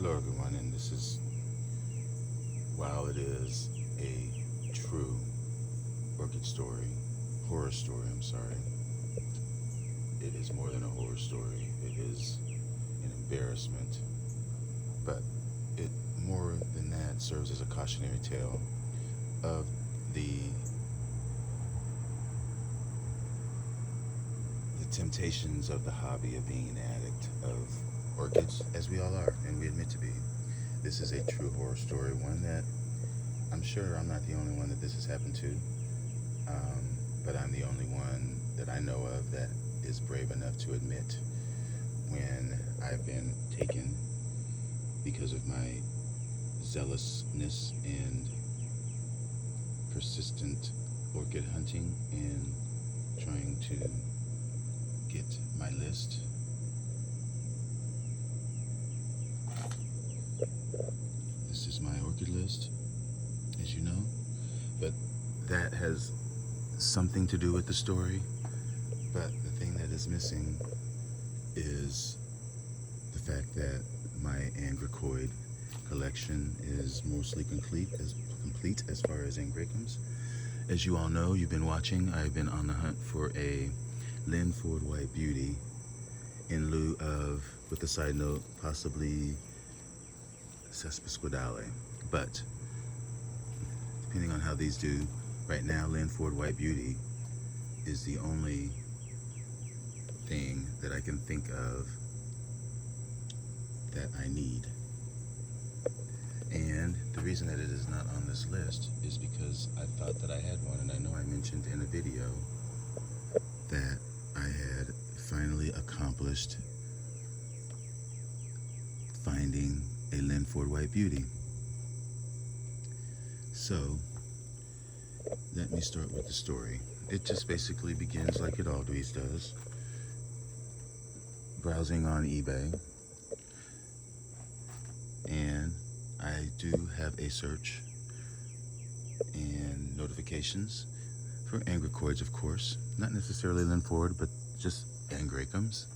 Hello, everyone, and this is, while it is a true orchid story, horror story, I'm sorry, it is more than a horror story. It is an embarrassment, but it more than that serves as a cautionary tale of the the temptations of the hobby of being an addict of orchids, as we all are, and we admit to be. This is a true horror story, one that I'm sure I'm not the only one that this has happened to. But I'm the only one that I know of that is brave enough to admit when I've been taken because of my zealousness and persistent orchid hunting and trying to get my list. This is my orchid list, as you know, but that has something to do with the story. But the thing that is missing is the fact that my angricoid collection is mostly complete as far as angraecums. As you all know, you've been watching, I've been on the hunt for a Linford White Beauty in lieu of, with a side note, possibly Cespisquidale. But depending on how these do, right now Linford White Beauty is the only thing that I can think of that I need. And the reason that it is not on this list is because I thought that I had one, and I know I mentioned in a video that I had finally accomplished finding a Linford White Beauty. So let me start with the story. It just basically begins like it always does, browsing on eBay, and I do have a search and notifications for angricoids, of course, not necessarily Linford, but just angraecums.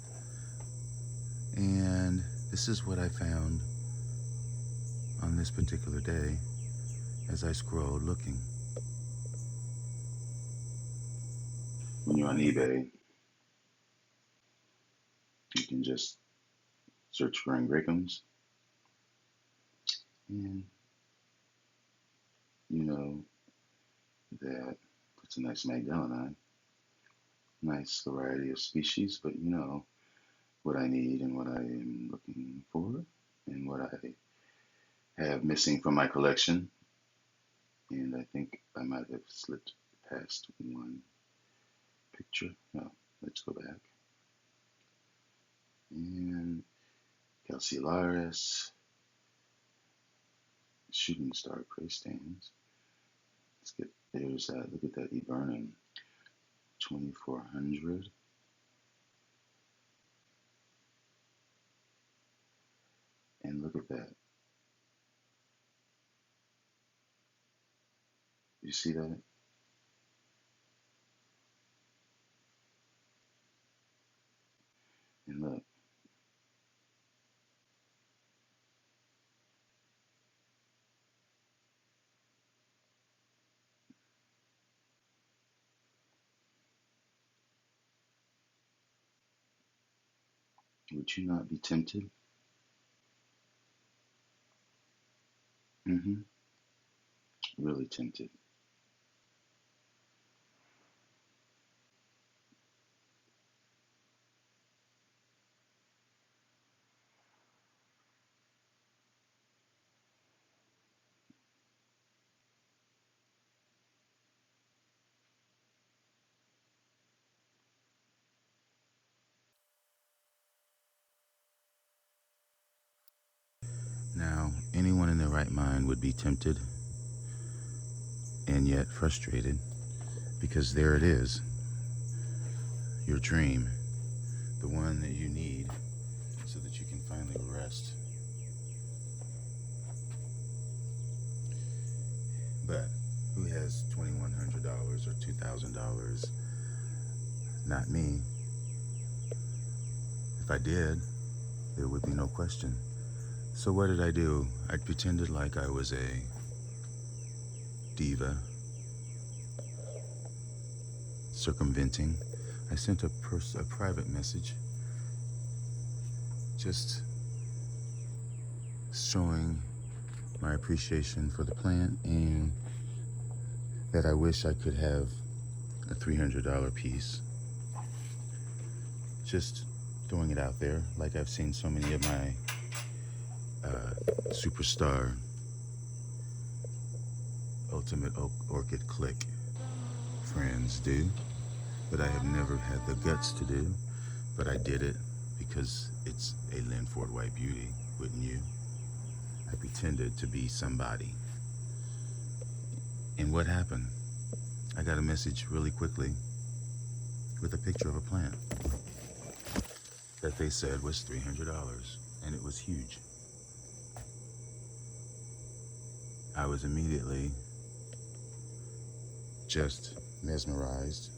And this is what I found on this particular day as I scrolled looking. When you're on eBay, you can just search for angraecums, and you know that puts a nice Magdalene on. Nice variety of species, but you know what I need and what I am looking for and what I have missing from my collection. And I think I might have slipped past one picture. No, let's go back. And Calceolaris, shooting star prey stands. Let's get, there's that, look at that Eburnum, 2400. And look at that. You see that? And look, would you not be tempted? Mm-hmm. Really tempted. Now, anyone in their right mind would be tempted and yet frustrated because there it is, your dream, the one that you need so that you can finally rest. But who has $2,100 or $2,000? Not me. If I did, there would be no question. So what did I do? I pretended like I was a diva, circumventing. I sent a private message just showing my appreciation for the plant and that I wish I could have a $300 piece. Just throwing it out there, like I've seen so many of my superstar ultimate orchid clique friends do, but I have never had the guts to do. But I did it because it's a Linford White Beauty, wouldn't you? I pretended to be somebody. And what happened? I got a message really quickly with a picture of a plant that they said was $300, and it was huge. I was immediately just mesmerized.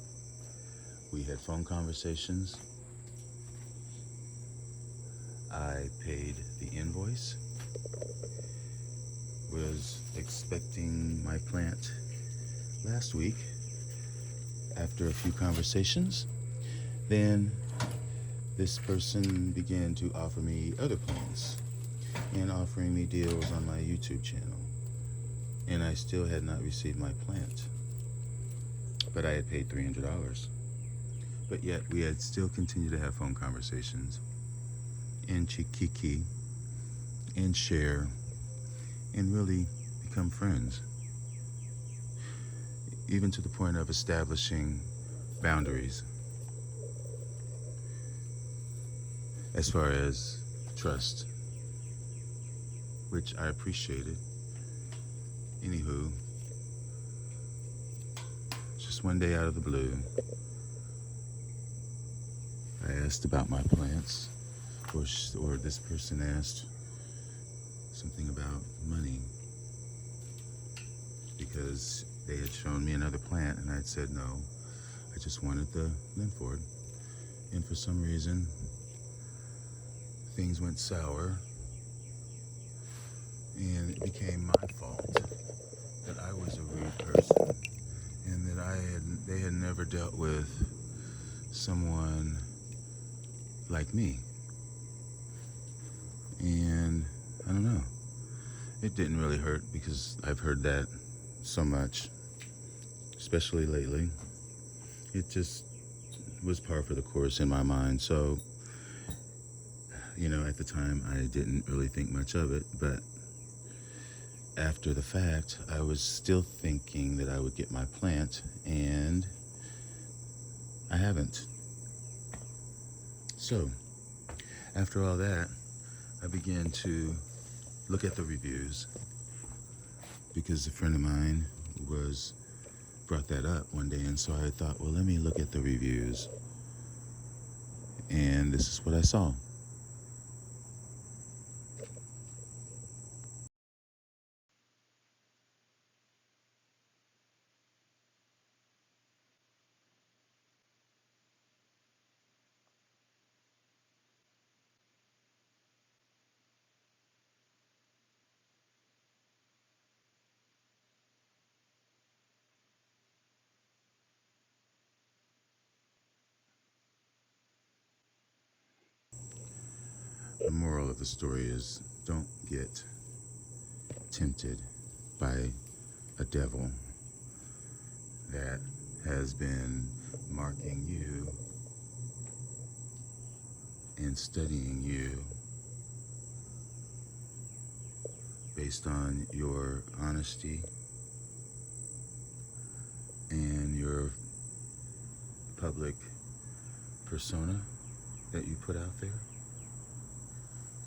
We had phone conversations. I paid the invoice, was expecting my plant last week after a few conversations. Then this person began to offer me other plants and offering me deals on my YouTube channel. And I still had not received my plant, but I had paid $300. But yet we had still continued to have phone conversations and kiki and share and really become friends, even to the point of establishing boundaries as far as trust, which I appreciated. Anywho, just one day out of the blue, I asked about my plants, or this person asked something about money, because they had shown me another plant and I'd said no, I just wanted the Linford. And for some reason, things went sour and it became my fault that I was a rude person and that they had never dealt with someone like me. And I don't know, it didn't really hurt because I've heard that so much, especially lately. It just was par for the course in my mind. So, you know, at the time I didn't really think much of it, but after the fact, I was still thinking that I would get my plant, and I haven't. So, after all that, I began to look at the reviews because a friend of mine brought that up one day, and so I thought, well, let me look at the reviews. And this is what I saw. The moral of the story is don't get tempted by a devil that has been marking you and studying you based on your honesty and your public persona that you put out there.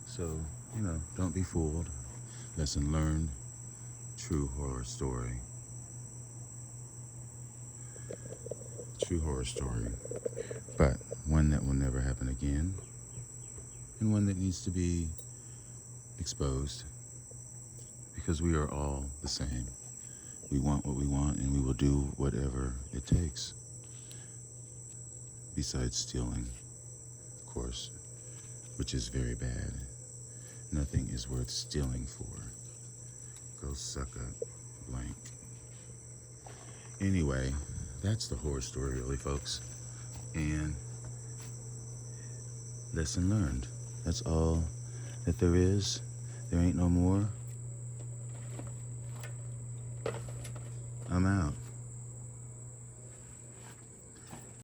So, you know, don't be fooled. Lesson learned. True horror story. True horror story. But one that will never happen again. And one that needs to be exposed. Because we are all the same. We want what we want and we will do whatever it takes. Besides stealing, of course, which is very bad. nothing is worth stealing for. Go suck a blank. Anyway, that's the horror story, really, folks. And lesson learned. That's all that there is. There ain't no more. I'm out.